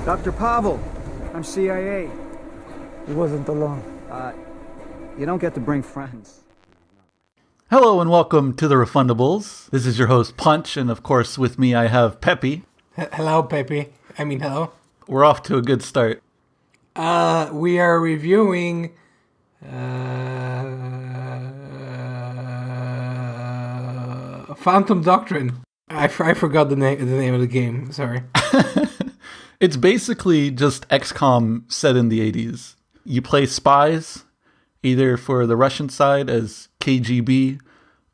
Dr. Pavel, I'm CIA. He wasn't alone. You don't get to bring friends. Hello and welcome to the Refundables. This is your host Punch, and of course with me I have Peppy. Hello, Peppy. Hello. We're off to a good start. We are reviewing Phantom Doctrine. I forgot the name of the game. Sorry. It's basically just XCOM set in the 80s. You play spies, either for the Russian side as KGB,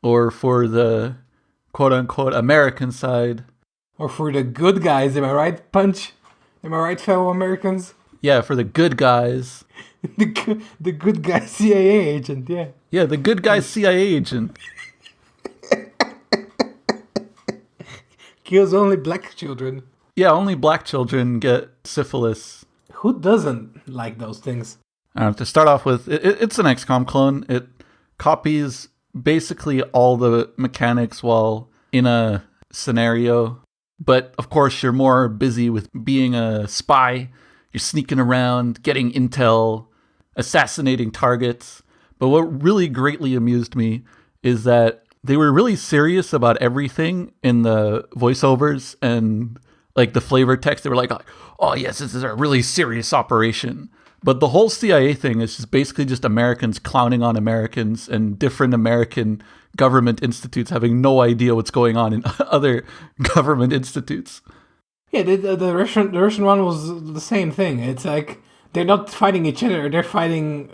or for the quote-unquote American side. Or for the good guys, am I right, Punch? Am I right, fellow Americans? Yeah, for the good guys. the good guy CIA agent, yeah. Yeah, the good guy CIA agent. Kills only black children. Yeah, only black children get syphilis. Who doesn't like those things? To start off with, it's an XCOM clone. It copies basically all the mechanics while in a scenario. But of course, you're more busy with being a spy. You're sneaking around, getting intel, assassinating targets. But what really greatly amused me is that they were really serious about everything in the voiceovers and like the flavor text. They were like, oh yes, this is a really serious operation. But the whole CIA thing is just basically just Americans clowning on Americans and different American government institutes having no idea what's going on in other government institutes. Yeah, the Russian one was the same thing. It's like they're not fighting each other; they're fighting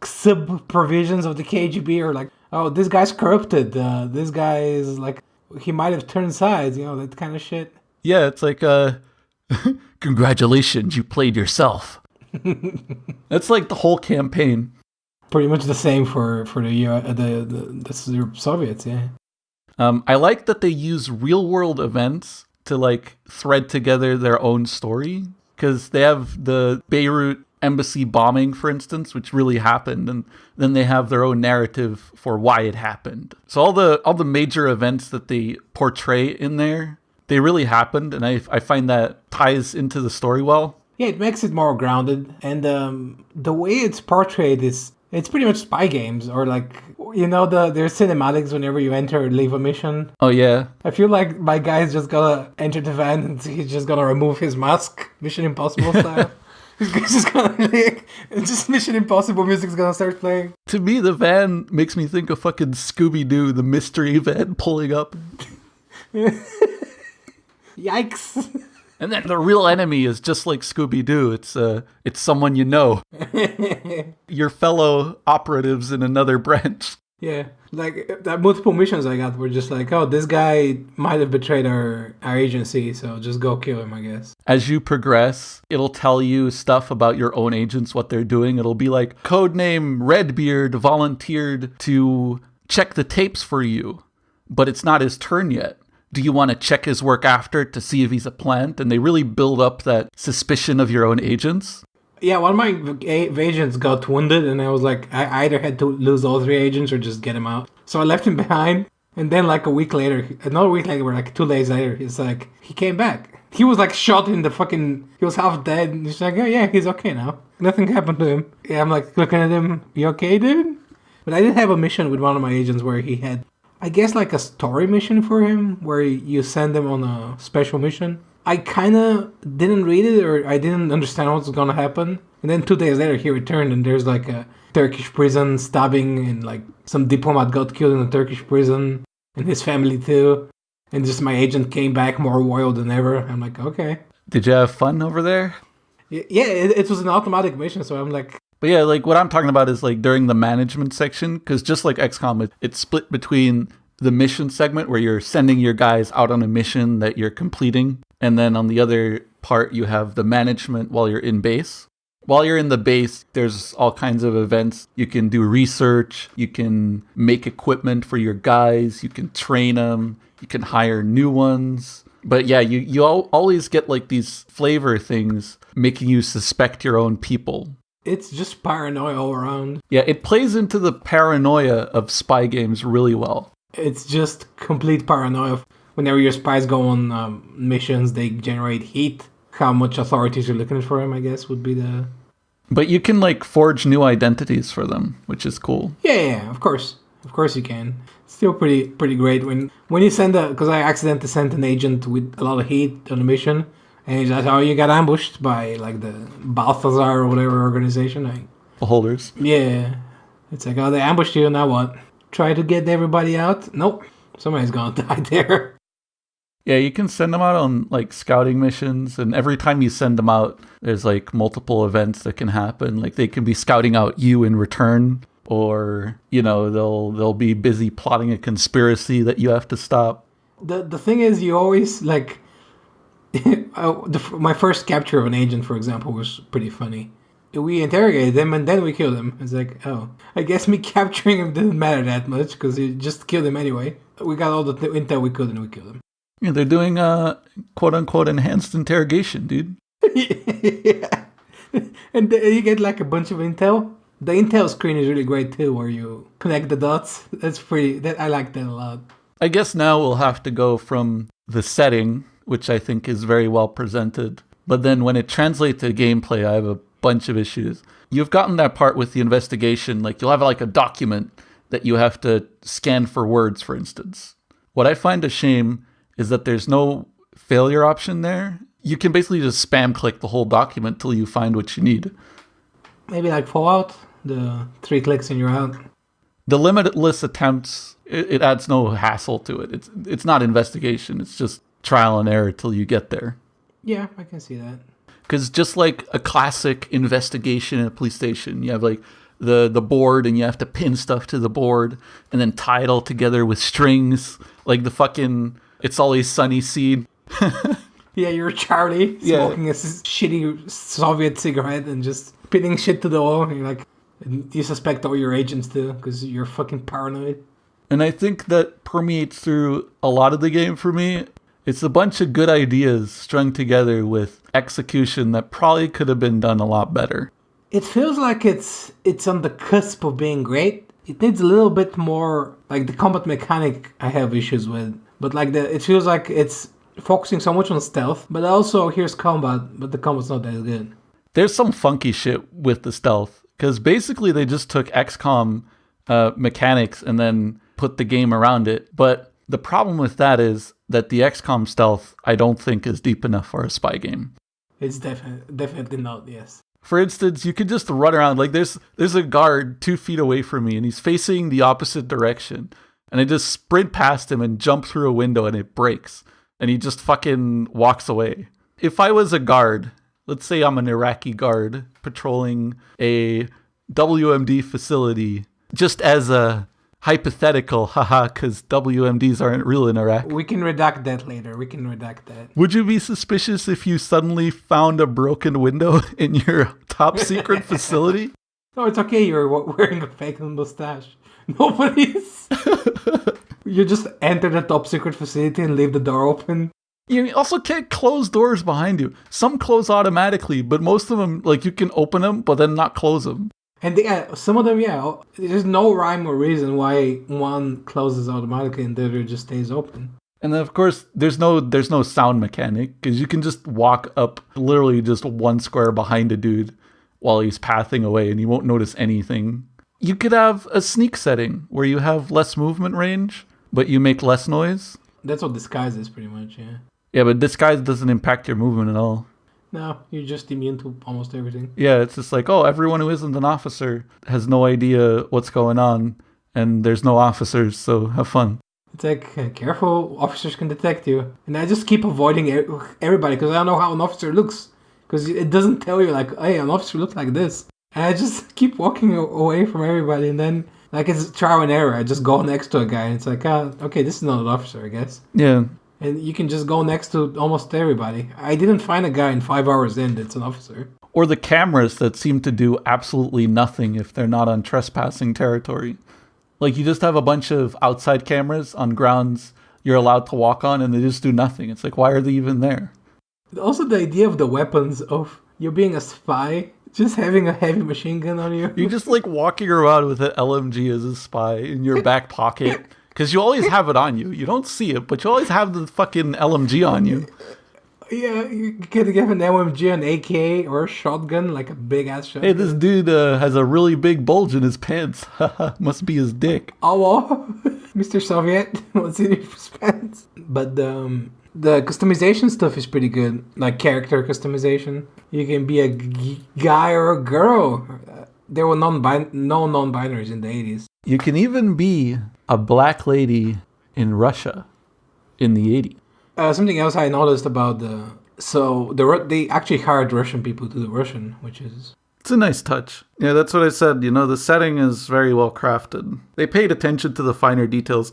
sub provisions of the KGB, or like, oh, this guy's corrupted. This guy is like, he might have turned sides. You know, that kind of shit. Yeah, it's like, congratulations, you played yourself. That's like the whole campaign. Pretty much the same for the Soviets, yeah. I like that they use real world events to like thread together their own story, because they have the Beirut embassy bombing, for instance, which really happened, and then they have their own narrative for why it happened. So all the major events that they portray in there, they really happened, and I find that ties into the story well. Yeah, it makes it more grounded, and the way it's portrayed is, it's pretty much spy games, or like, you know, there's cinematics whenever you enter or leave a mission. Oh yeah. I feel like my guy's just gonna enter the van and he's just gonna remove his mask, Mission Impossible style. He's just gonna like, just Mission Impossible music's gonna start playing. To me, the van makes me think of fucking Scooby-Doo, the mystery van pulling up. Yikes. And then the real enemy is just like Scooby-Doo. It's someone you know. Your fellow operatives in another branch. Yeah, like the multiple missions I got were just like, oh, this guy might have betrayed our agency, so just go kill him, I guess. As you progress, it'll tell you stuff about your own agents, what they're doing. It'll be like, codename Redbeard volunteered to check the tapes for you, but it's not his turn yet. Do you want to check his work after to see if he's a plant? And they really build up that suspicion of your own agents. Yeah, one of my agents got wounded, and I was like, I either had to lose all 3 agents or just get him out. So I left him behind, and then like another week later, like 2 days later, it's like, he came back. He was like shot in the fucking, he was half dead, and he's like, oh yeah, he's okay now. Nothing happened to him. Yeah, I'm like looking at him, you okay, dude? But I did have a mission with one of my agents where he had, I guess, like a story mission for him, where you send him on a special mission. I kind of didn't read it, or I didn't understand what was going to happen. And then 2 days later, he returned, and there's like a Turkish prison stabbing, and like some diplomat got killed in a Turkish prison, and his family too. And just my agent came back more royal than ever. I'm like, okay. Did you have fun over there? Yeah, it was an automatic mission, so I'm like... But yeah, like what I'm talking about is like during the management section, because just like XCOM, it's split between the mission segment where you're sending your guys out on a mission that you're completing, and then on the other part you have the management while you're in base. While you're in the base, there's all kinds of events. You can do research, you can make equipment for your guys, you can train them, you can hire new ones. But yeah, you always get like these flavor things making you suspect your own people. It's just paranoia all around. Yeah, it plays into the paranoia of spy games really well. It's just complete paranoia. Whenever your spies go on missions, they generate heat. how much authorities are looking for him, I guess, would be the... But you can like forge new identities for them, which is cool. Yeah, of course. Of course you can. Still pretty great when you send because I accidentally sent an agent with a lot of heat on a mission, and he's like, oh, you got ambushed by like the Balthazar or whatever organization. Beholders. Yeah. It's like, oh, they ambushed you, now what? Try to get everybody out? Nope. Somebody's gonna die there. Yeah, you can send them out on like scouting missions, and every time you send them out, there's like multiple events that can happen. Like they can be scouting out you in return, or you know they'll be busy plotting a conspiracy that you have to stop. The thing is, you always like my first capture of an agent, for example, was pretty funny. We interrogated him and then we killed him. It's like, oh, I guess me capturing him didn't matter that much because you just killed him anyway. We got all the intel we could and we killed him. Yeah, they're doing quote-unquote enhanced interrogation, dude. Yeah. And you get like a bunch of intel. The intel screen is really great too, where you connect the dots. I like that a lot. I guess now we'll have to go from the setting, which I think is very well presented. But then when it translates to gameplay, I have a bunch of issues. You've gotten that part with the investigation. Like you'll have like a document that you have to scan for words, for instance. What I find a shame is that there's no failure option there. You can basically just spam click the whole document till you find what you need. Maybe like Fallout, the 3 clicks and you're out. The limitless attempts, it adds no hassle to it. It's not investigation. It's just trial and error till you get there. Yeah, I can see that. Because just like a classic investigation in a police station, you have like the board and you have to pin stuff to the board and then tie it all together with strings. Like the fucking It's Always Sunny scene. Yeah, you're Charlie smoking a shitty Soviet cigarette and just pinning shit to the wall. And you're like, you suspect all your agents too because you're fucking paranoid. And I think that permeates through a lot of the game for me. It's a bunch of good ideas strung together with execution that probably could have been done a lot better. It feels like it's on the cusp of being great. It needs a little bit more, like the combat mechanic I have issues with. But like it feels like it's focusing so much on stealth, but also here's combat, but the combat's not that good. There's some funky shit with the stealth, because basically they just took XCOM mechanics and then put the game around it. But the problem with that is that the XCOM stealth, I don't think, is deep enough for a spy game. It's definitely not, yes. For instance, you could just run around, like there's a guard 2 feet away from me and he's facing the opposite direction. And I just sprint past him and jump through a window and it breaks. And he just fucking walks away. If I was a guard, let's say I'm an Iraqi guard patrolling a WMD facility, just as a hypothetical, haha, because WMDs aren't real in Iraq. We can redact that later. Would you be suspicious if you suddenly found a broken window in your top secret facility? No, it's okay. You're wearing a fake mustache. Nobody's. You just enter the top secret facility and leave the door open. You also can't close doors behind you. Some close automatically, but most of them, like, you can open them, but then not close them. And some of them, there's no rhyme or reason why one closes automatically and the other just stays open. And then, of course, there's no sound mechanic, because you can just walk up literally just 1 square behind a dude while he's pathing away, and you won't notice anything. You could have a sneak setting where you have less movement range, but you make less noise. That's what disguise is, pretty much, yeah. Yeah, but disguise doesn't impact your movement at all. No, you're just immune to almost everything. Yeah, it's just like, oh, everyone who isn't an officer has no idea what's going on, and there's no officers, so have fun. It's like, careful, officers can detect you. And I just keep avoiding everybody, because I don't know how an officer looks. Because it doesn't tell you, like, hey, an officer looks like this. And I just keep walking away from everybody, and then, like, it's trial and error. I just go next to a guy, and it's like, okay, this is not an officer, I guess. Yeah. And you can just go next to almost everybody. I didn't find a guy in 5 hours in that's an officer. Or the cameras that seem to do absolutely nothing if they're not on trespassing territory. Like, you just have a bunch of outside cameras on grounds you're allowed to walk on, and they just do nothing. It's like, why are they even there? Also, the idea of the weapons, of you being a spy, just having a heavy machine gun on you. You're just, like, walking around with an LMG as a spy in your back pocket. Because you always have it on you. You don't see it, but you always have the fucking LMG on you. Yeah, you could give an MMG, an AK, or a shotgun, like a big ass shotgun. Hey, this dude has a really big bulge in his pants. Must be his dick. Oh, well. Mr. Soviet, what's in your pants? But the customization stuff is pretty good, like character customization. You can be a guy or a girl. There were no non-binaries in the 80s. You can even be a black lady in Russia in the 80s. Something else I noticed about they actually hired Russian people to do Russian, which is... It's a nice touch. Yeah, that's what I said. You know, the setting is very well crafted. They paid attention to the finer details.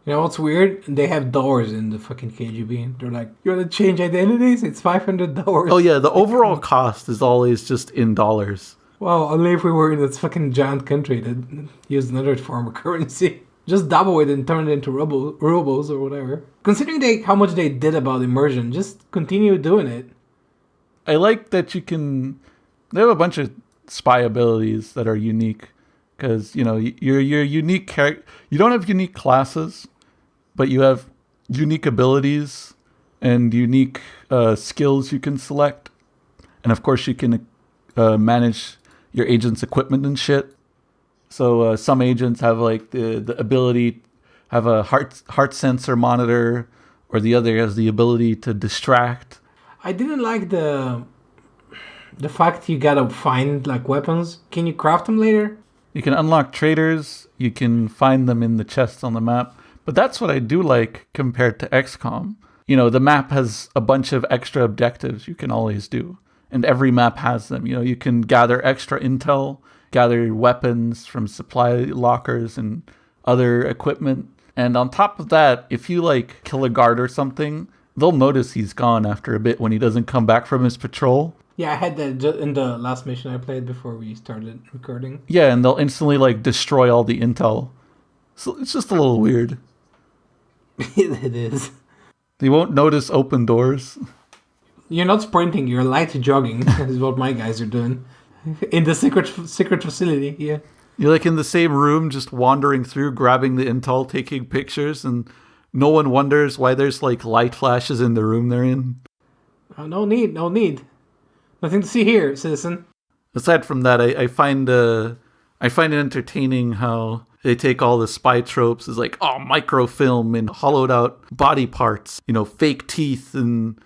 You know what's weird? They have dollars in the fucking KGB. They're like, you want to change identities? It's $500. Oh yeah, the overall cost is always just in dollars. Well, only if we were in this fucking giant country that used another form of currency. Just double it and turn it into rubles or whatever. Considering how much they did about immersion, just continue doing it. I like that they have a bunch of spy abilities that are unique. Because, you know, you're unique character. You don't have unique classes, but you have unique abilities and unique skills you can select. And of course, you can manage your agent's equipment and shit. So some agents have like the ability, have a heart sensor monitor, or the other has the ability to distract. I didn't like the fact you gotta find like weapons. Can you craft them later? You can unlock traders. You can find them in the chests on the map. But that's what I do like compared to XCOM. You know, the map has a bunch of extra objectives you can always do. And every map has them. You know, you can gather extra intel, gather weapons from supply lockers and other equipment. And on top of that, if you like kill a guard or something, they'll notice he's gone after a bit when he doesn't come back from his patrol. Yeah, I had that in the last mission I played before we started recording. Yeah, and they'll instantly like destroy all the intel. So it's just a little weird. It is. They won't notice open doors. You're not sprinting, you're light jogging, is what my guys are doing. In the secret facility, yeah. You're like in the same room, just wandering through, grabbing the intel, taking pictures, and no one wonders why there's like light flashes in the room they're in. Oh, no need. Nothing to see here, citizen. Aside from that, I find it entertaining how they take all the spy tropes as like, microfilm and hollowed out body parts, you know, fake teeth. And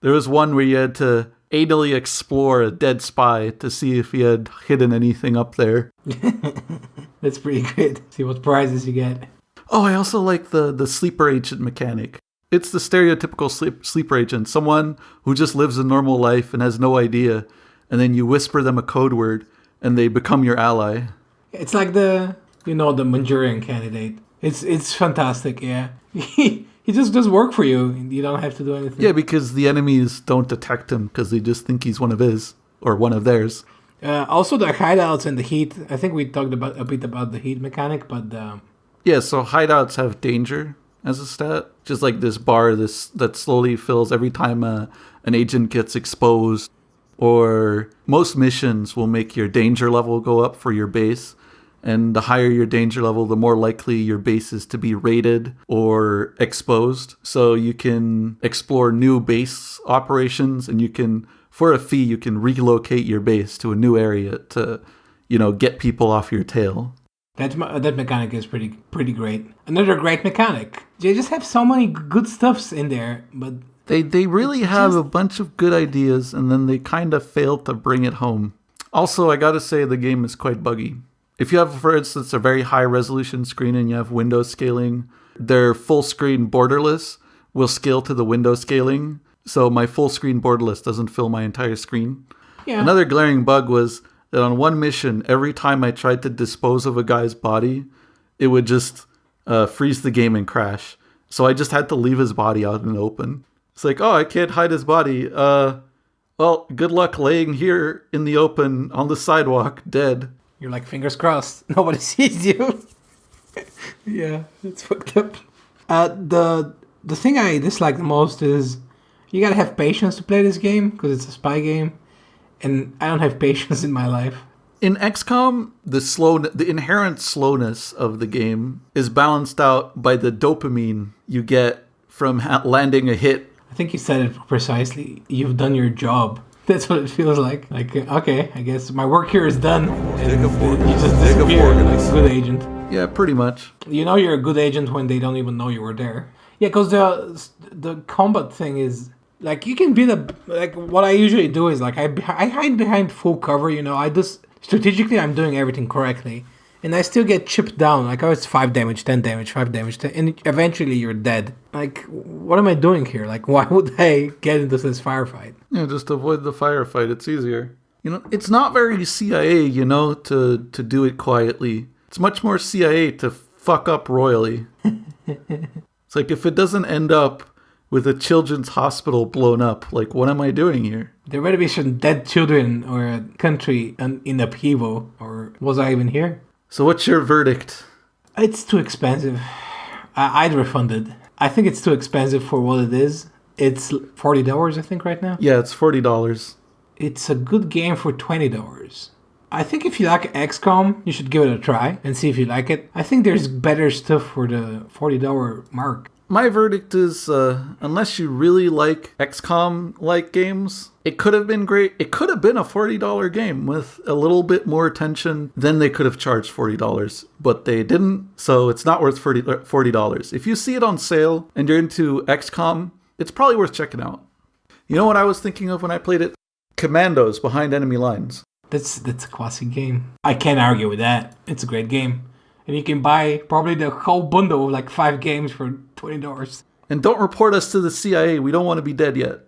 there was one where you had to anally explore a dead spy to see if he had hidden anything up there. That's pretty good. See what prizes you get. Oh, I also like the sleeper agent mechanic. It's the stereotypical sleeper agent, someone who just lives a normal life and has no idea, and then you whisper them a code word, and they become your ally. It's like the Manchurian Candidate. It's fantastic, yeah. He just does work for you. You don't have to do anything. Yeah, because the enemies don't detect him because they just think he's one of his or one of theirs. Also, the hideouts and the heat. I think we talked a bit about the heat mechanic, but yeah. So hideouts have danger as a stat, just like this bar that slowly fills every time an agent gets exposed. Or most missions will make your danger level go up for your base. And the higher your danger level, the more likely your base is to be raided or exposed. So you can explore new base operations, and you can, for a fee, you can relocate your base to a new area to, get people off your tail. That mechanic is pretty great. Another great mechanic. They just have so many good stuffs in there, but they really have a bunch of good ideas, and then they kind of failed to bring it home. Also, I gotta say the game is quite buggy. If you have, for instance, a very high resolution screen and you have window scaling, their full screen borderless will scale to the window scaling. So my full screen borderless doesn't fill my entire screen. Yeah. Another glaring bug was that on one mission, every time I tried to dispose of a guy's body, it would just freeze the game and crash. So I just had to leave his body out in the open. It's like, I can't hide his body. Well, good luck laying here in the open on the sidewalk, dead. You're like, fingers crossed, nobody sees you. Yeah, it's fucked up. The thing I dislike the most is you gotta have patience to play this game, because it's a spy game, and I don't have patience in my life. In XCOM, the inherent slowness of the game is balanced out by the dopamine you get from landing a hit I think you said it precisely. You've done your job. That's what it feels like. Like, okay, I guess my work here is done. And you just disappear like a good agent. Yeah, pretty much. You know you're a good agent when they don't even know you were there. Yeah, because the combat thing is... Like, you can be like, what I usually do is, like, I hide behind full cover, you know, I just, strategically, I'm doing everything correctly, and I still get chipped down, like, oh, it's 5 damage, 10 damage, 5 damage, 10, and eventually you're dead. Like, what am I doing here? Like, why would I get into this firefight? Yeah, just avoid the firefight, it's easier. You know, it's not very CIA, you know, to do it quietly. It's much more CIA to fuck up royally. It's like, if it doesn't end up with a children's hospital blown up, like, what am I doing here? There better be some dead children or a country in upheaval, or was I even here? So what's your verdict? It's too expensive. I'd refund it. I think it's too expensive for what it is. It's $40, I think, right now. Yeah, it's $40. It's a good game for $20. I think if you like XCOM, you should give it a try and see if you like it. I think there's better stuff for the $40 mark. My verdict is, unless you really like XCOM-like games, it could have been great. It could have been a $40 game with a little bit more attention. Then they could have charged $40, but they didn't, so it's not worth $40. If you see it on sale and you're into XCOM, it's probably worth checking out. You know what I was thinking of when I played it? Commandos Behind Enemy Lines. That's a classic game. I can't argue with that. It's a great game. And you can buy probably the whole bundle of like 5 games for $20. And don't report us to the CIA. We don't want to be dead yet.